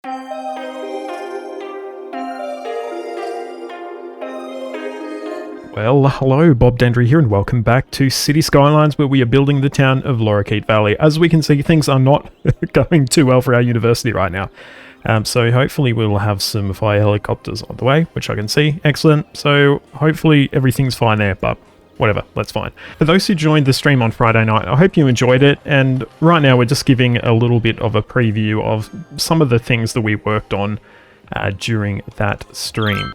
Well, hello, Bob Dendry here, and welcome back to City Skylines, where we are building the town of Lorikeet Valley. As we can see, things are not going too well for our university right now. So hopefully we'll have some fire helicopters on the way, which I can see. Excellent. So hopefully everything's fine there, but whatever, that's fine. For those who joined the stream on Friday night, I hope you enjoyed it. And right now we're just giving a little bit of a preview of some of the things that we worked on during that stream.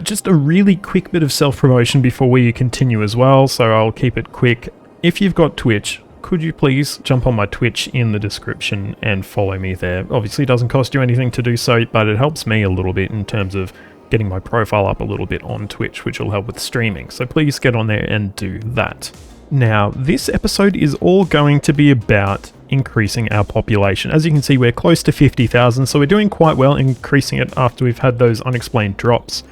Just a really quick bit of self-promotion before we continue as well, so I'll keep it quick. If you've got Twitch, could you please jump on my Twitch in the description and follow me there? Obviously it doesn't cost you anything to do so, but it helps me a little bit in terms of getting my profile up a little bit on Twitch, which will help with streaming. So please get on there and do that. Now, this episode is all going to be about increasing our population. As you can see, we're close to 50,000, so we're doing quite well increasing it after we've had those unexplained drops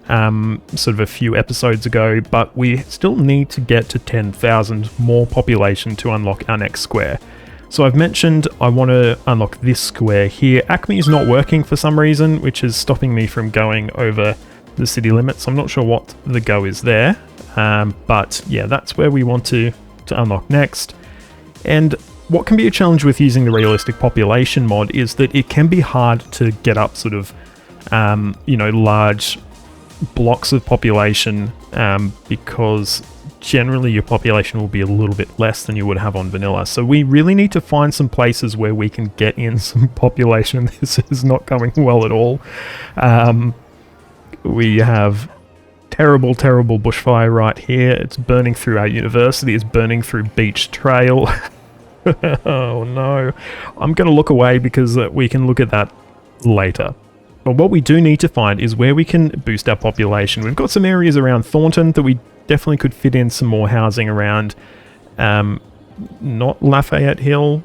sort of a few episodes ago, but we still need to get to 10,000 more population to unlock our next square. So I've mentioned I want to unlock this square here. Acme is not working for some reason, which is stopping me from going over the city limits. I'm not sure what the go is there, but yeah, that's where we want to unlock next. And what can be a challenge with using the realistic population mod is that it can be hard to get up sort of, large blocks of population, because generally your population will be a little bit less than you would have on vanilla. So we really need to find some places where we can get in some population. This is not going well at all. We have terrible bushfire right here. It's burning through our university. It's burning through Beach Trail. Oh no. I'm going to look away because we can look at that later. But what we do need to find is where we can boost our population. We've got some areas around Thornton that we definitely could fit in some more housing around. Not Lafayette Hill.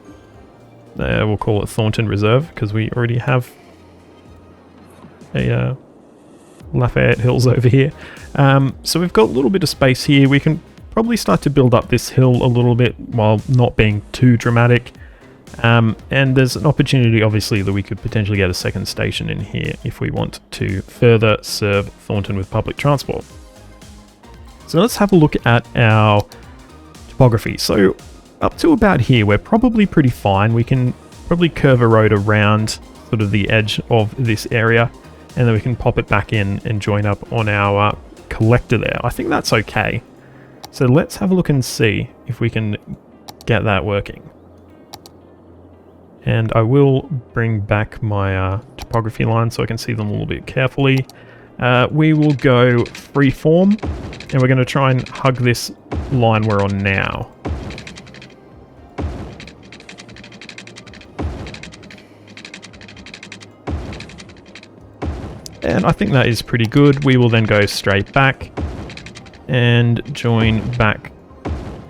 We'll call it Thornton Reserve because we already have a Lafayette Hills over here. So we've got a little bit of space here. We can probably start to build up this hill a little bit while not being too dramatic. And there's an opportunity, obviously, that we could potentially get a second station in here if we want to further serve Thornton with public transport. So let's have a look at our topography. So up to about here, we're probably pretty fine. We can probably curve a road around sort of the edge of this area, and then we can pop it back in and join up on our collector there. I think that's okay. So let's have a look and see if we can get that working. And I will bring back my topography line so I can see them a little bit carefully. We will go freeform, and we're going to try and hug this line we're on now. And I think that is pretty good. We will then go straight back and join back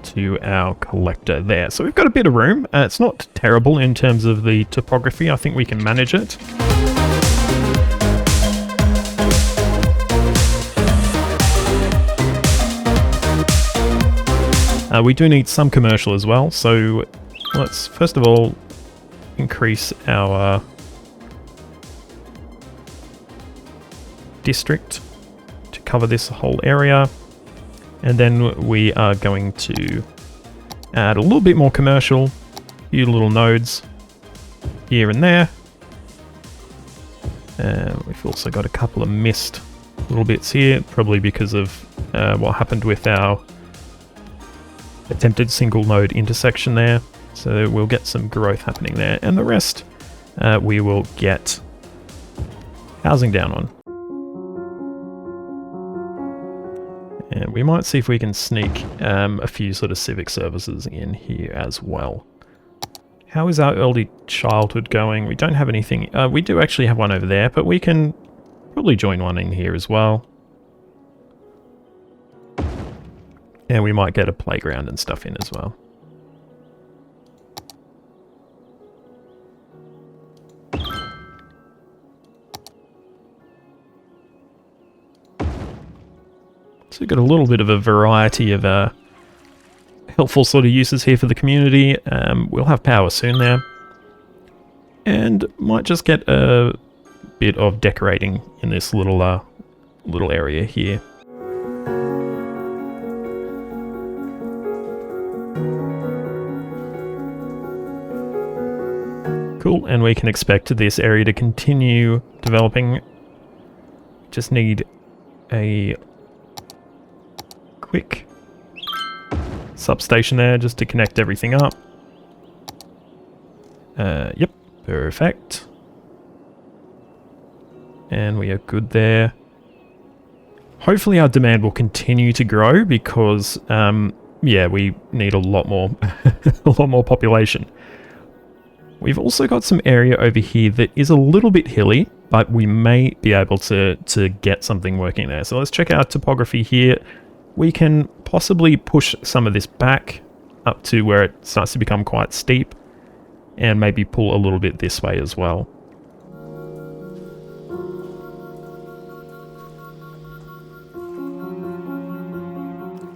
to our collector there. So we've got a bit of room. It's not terrible in terms of the topography. I think we can manage it. We do need some commercial as well, so let's first of all increase our district to cover this whole area. And then we are going to add a little bit more commercial, a few little nodes here and there. We've also got a couple of missed little bits here, probably because of what happened with our attempted single node intersection there. So we'll get some growth happening there, and the rest we will get housing down on. And we might see if we can sneak a few sort of civic services in here as well. How is our early childhood going? We don't have anything. We do actually have one over there, but we can probably join one in here as well. And we might get a playground and stuff in as well. So we've got a little bit of a variety of helpful sort of uses here for the community. We'll have power soon there. And might just get a bit of decorating in this little area here. Cool, and we can expect this area to continue developing. Just need a quick substation there just to connect everything up. Yep, perfect. And we are good there. Hopefully our demand will continue to grow because, yeah, we need a lot more, a lot more population. We've also got some area over here that is a little bit hilly, but we may be able to get something working there. So let's check out topography here. We can possibly push some of this back up to where it starts to become quite steep, and maybe pull a little bit this way as well.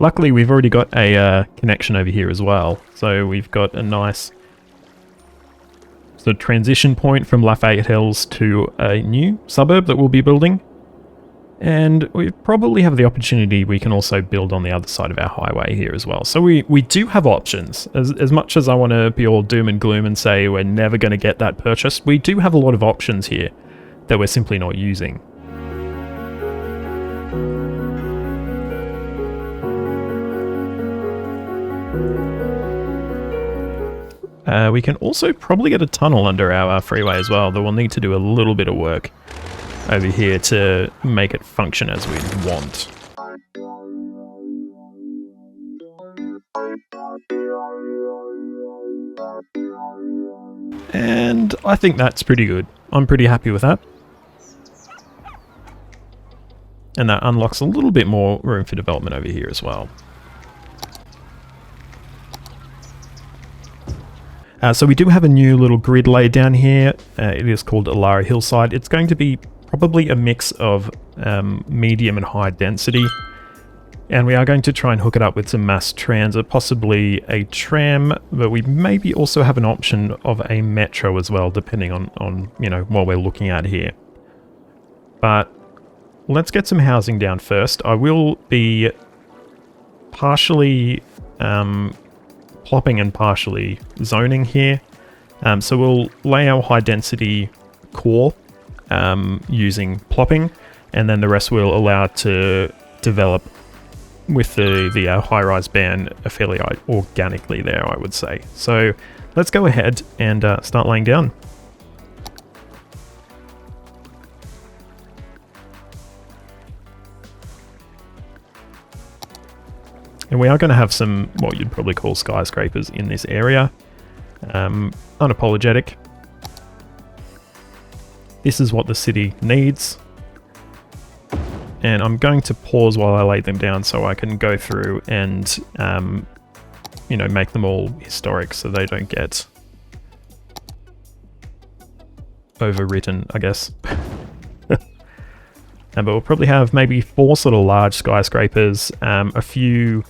Luckily, we've already got a connection over here as well, so we've got a nice sort of transition point from Lafayette Hills to a new suburb that we'll be building. And we probably have the opportunity, we can also build on the other side of our highway here as well. So we do have options. As much as I want to be all doom and gloom and say we're never going to get that purchased, we do have a lot of options here that we're simply not using. We can also probably get a tunnel under our freeway as well, though we'll need to do a little bit of work over here to make it function as we want. And I think that's pretty good. I'm pretty happy with that. And that unlocks a little bit more room for development over here as well. So we do have a new little grid laid down here. It is called Elara Hillside. It's going to be probably a mix of medium and high density. And we are going to try and hook it up with some mass transit, possibly a tram, but we maybe also have an option of a metro as well, depending on you know, what we're looking at here. But let's get some housing down first. I will be partially plopping and partially zoning here. So we'll lay our high density core using plopping, and then the rest will allow it to develop with the high-rise band fairly organically there, I would say. So let's go ahead and start laying down. And we are going to have some, what you'd probably call skyscrapers in this area. Unapologetic. This is what the city needs. And I'm going to pause while I lay them down so I can go through and, you know, make them all historic so they don't get overwritten, I guess. But we'll probably have maybe 4 sort of large skyscrapers, a few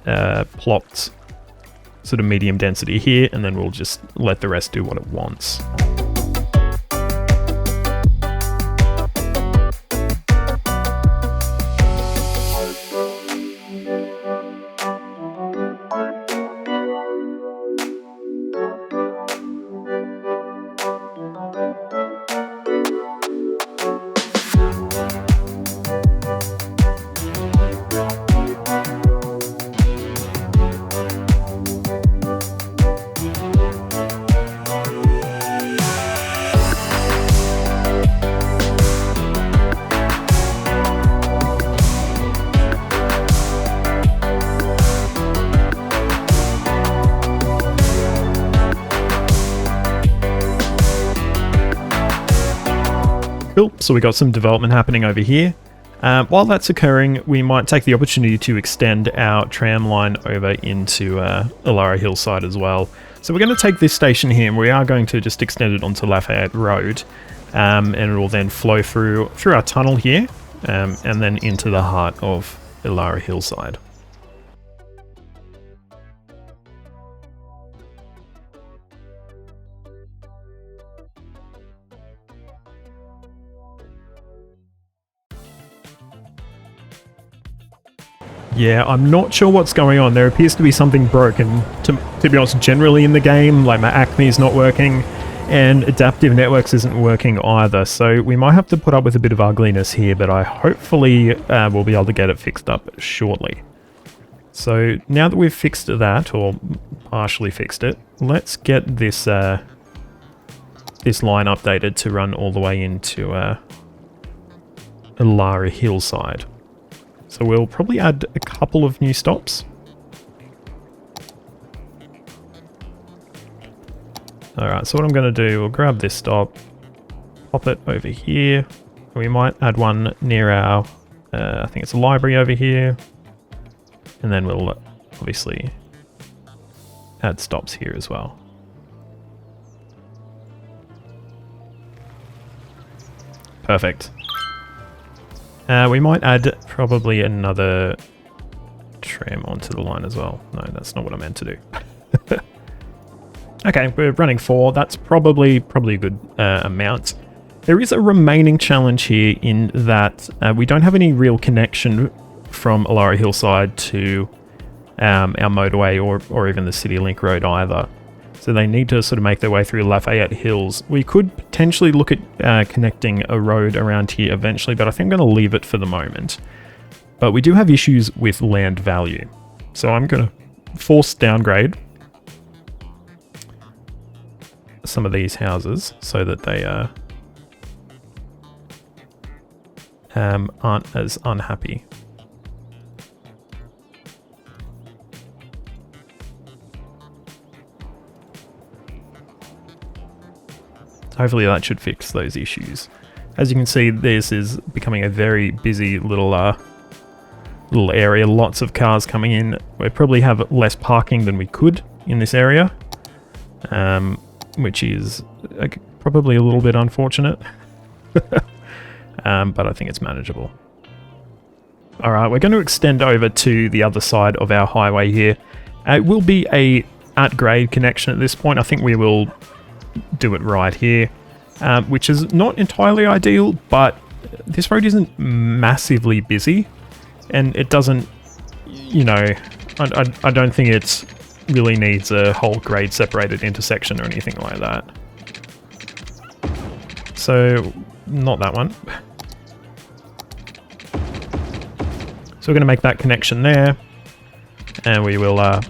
plopped sort of medium density here, and then we'll just let the rest do what it wants. Cool, so we got some development happening over here. While that's occurring, we might take the opportunity to extend our tram line over into Elara Hillside as well. So we're going to take this station here and we are going to just extend it onto Lafayette Road, and it will then flow through our tunnel here, and then into the heart of Elara Hillside. Yeah, I'm not sure what's going on. There appears to be something broken, to be honest, generally in the game. Like, my Acme is not working, and Adaptive Networks isn't working either. So we might have to put up with a bit of ugliness here, but I hopefully will be able to get it fixed up shortly. So now that we've fixed that, or partially fixed it, let's get this this line updated to run all the way into Elara Hillside. So we'll probably add a couple of new stops. Alright, so what I'm going to do, we'll grab this stop, pop it over here. We might add one near our, I think it's a library over here. And then we'll obviously add stops here as well. Perfect. We might add probably another tram onto the line as well. No, that's not what I meant to do. Okay, we're running 4. That's probably a good amount. There is a remaining challenge here in that we don't have any real connection from Elara Hillside to our motorway or even the City Link Road either. So they need to sort of make their way through Lafayette Hills. We could potentially look at connecting a road around here eventually, but I think I'm going to leave it for the moment. But we do have issues with land value. So I'm going to force downgrade some of these houses so that they aren't as unhappy. Hopefully that should fix those issues. As you can see, this is becoming a very busy little area. Lots of cars coming in. We probably have less parking than we could in this area, which is probably a little bit unfortunate. But I think it's manageable. Alright, we're going to extend over to the other side of our highway here. It will be a at-grade connection at this point. I think we will do it right here, which is not entirely ideal, but this road isn't massively busy, and it doesn't, you know, I don't think it really needs a whole grade separated intersection or anything like that. So, not that one. So we're going to make that connection there, and we will,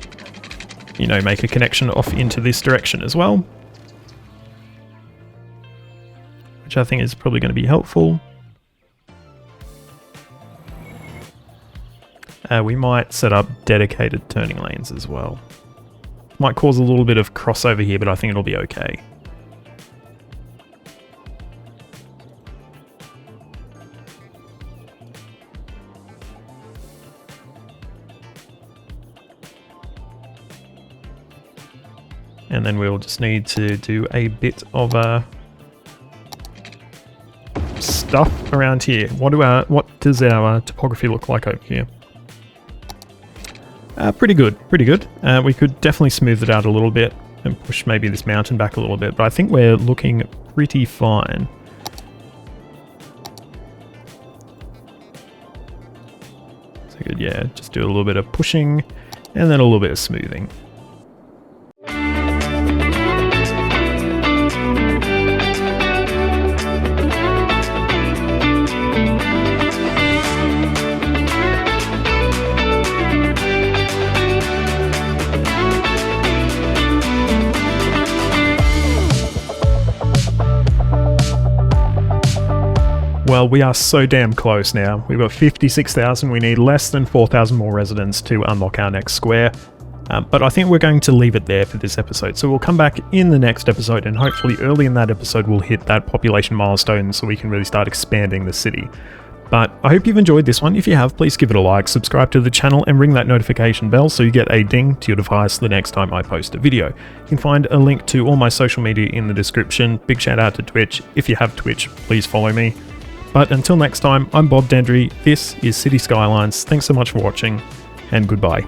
you know, make a connection off into this direction as well, which I think is probably going to be helpful. We might set up dedicated turning lanes as well. Might cause a little bit of crossover here, but I think it'll be okay. And then we'll just need to do a bit of stuff around here. What does our topography look like over here? Pretty good, pretty good. We could definitely smooth it out a little bit and push maybe this mountain back a little bit, but I think we're looking pretty fine. So good, yeah, just do a little bit of pushing and then a little bit of smoothing. Well, we are so damn close now. We've got 56,000. We need less than 4,000 more residents to unlock our next square. But I think we're going to leave it there for this episode. So we'll come back in the next episode, and hopefully early in that episode we'll hit that population milestone so we can really start expanding the city. But I hope you've enjoyed this one. If you have, please give it a like, subscribe to the channel, and ring that notification bell so you get a ding to your device the next time I post a video. You can find a link to all my social media in the description. Big shout out to Twitch. If you have Twitch, please follow me. But until next time, I'm Bob Dendry, this is City Skylines, thanks so much for watching, and goodbye.